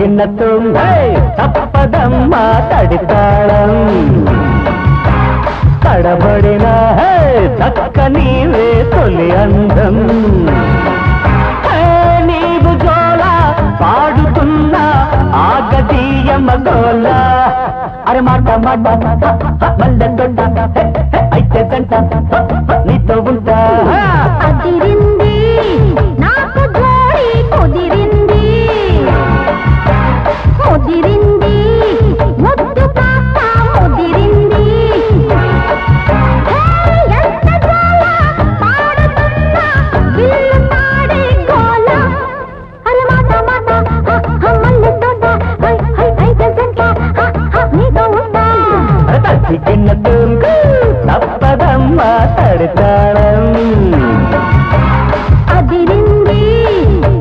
గిన్నెతో తప్పదమ్మ తడితాళం తడబడిన చక్క నీవే తొలి అందం నీవు జోల పాడుతున్న ఆగదీయమ్మ గోల అరే మాట మాట మల్లె తొట్ట అయితే జంట నీతో ఉంటా అదిరింది నాకు జోడి కుదిరింది ముదిరింది ముద్దు పాప ముదిరింది ఎంత జోల పాడుతున్నా ఇల్లు పాడే గోల అరే మాట మాట మల్లె తోట అయితే జంట నీతో ఉంటా గిన్నెతో తప్పదమ్మ తడితాళం అదిరింది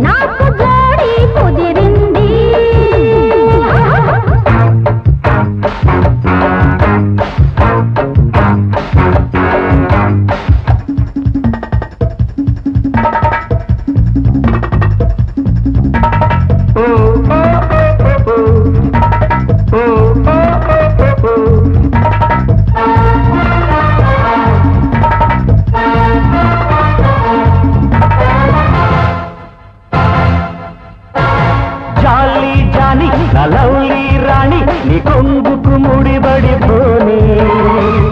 నాకు జోడి కుదిరింది జాలి జాని లవ్లీ రాణి నీ కొంగుకు ముడిబడిపోని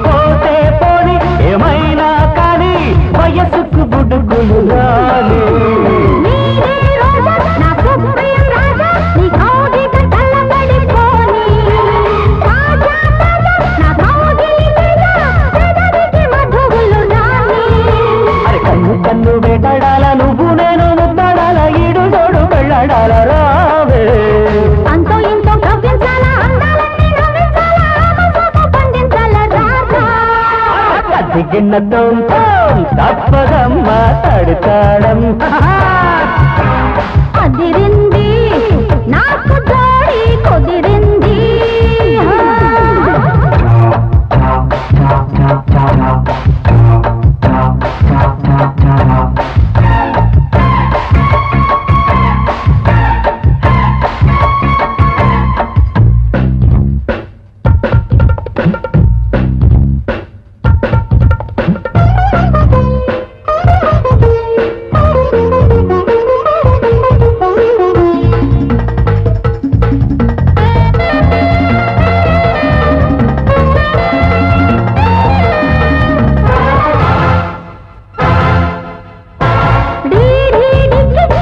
పోతే పోని ఏమైనా కానీ వయసుకు బుడుగులు రాని నీరే రోజా నా సుప్రియం రాజా నీ కౌగిట కళ్ళబడిపోని తాజా తాజా నా కౌగిలి మీద పెదవికి మధువులు రాని అరే కన్ను కన్ను వేటాడాల నువ్వు నేను ముద్దాడాల ఈడు జోడు వెళ్ళడాల రావే అంతో ఇంతో కవ్వించాలా అందాలన్నీ నవ్వించాలా ఆమసోపు పండించాలా రాజా కత్తి గిన్నెతో తప్పదమ్మ తడితాళం అదిరింది నాకు జోడి కుదిరింది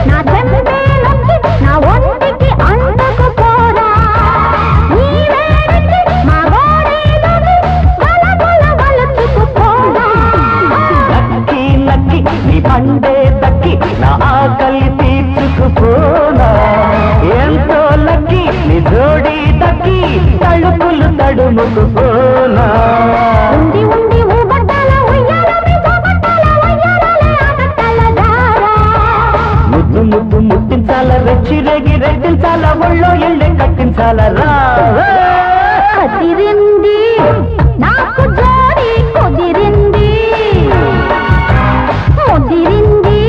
నా చెంపే నొక్కి నా ఒంటికి అంటకుపోరా నీవే మా గోడేలోకి గలగల వలుచుకుపోరా నక్కి నక్కి నీ పండే దక్కి నా ఆకలి తీర్చుకుపోనా ఎంతో లక్కి నీ జోడి దక్కి తలుపులు తడుముకుపోనా ఉండి ఉండి ఊబట్టాల ఉయ్యాల మీసబట్టాల ఉయ్యాలలే ఆగట్టాల దారా ముద్దు ముద్దు ముట్టించాల రెచ్చి రేగి రెట్టించాల ఒళ్ళో ఎళ్ళే కట్టించాల రా అదిరింది నాకు జోడి కుదిరింది ముదిరింది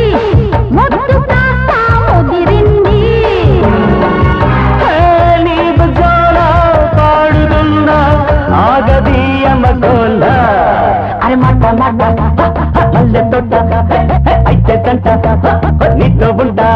ముద్దు కాస్త ముదిరింది నీవు జోల పాడుతున్న ఆగదీయమ్మ గోల అరే మాట మాట మల్లె తోట అయితే జంట నీతో ఉంటా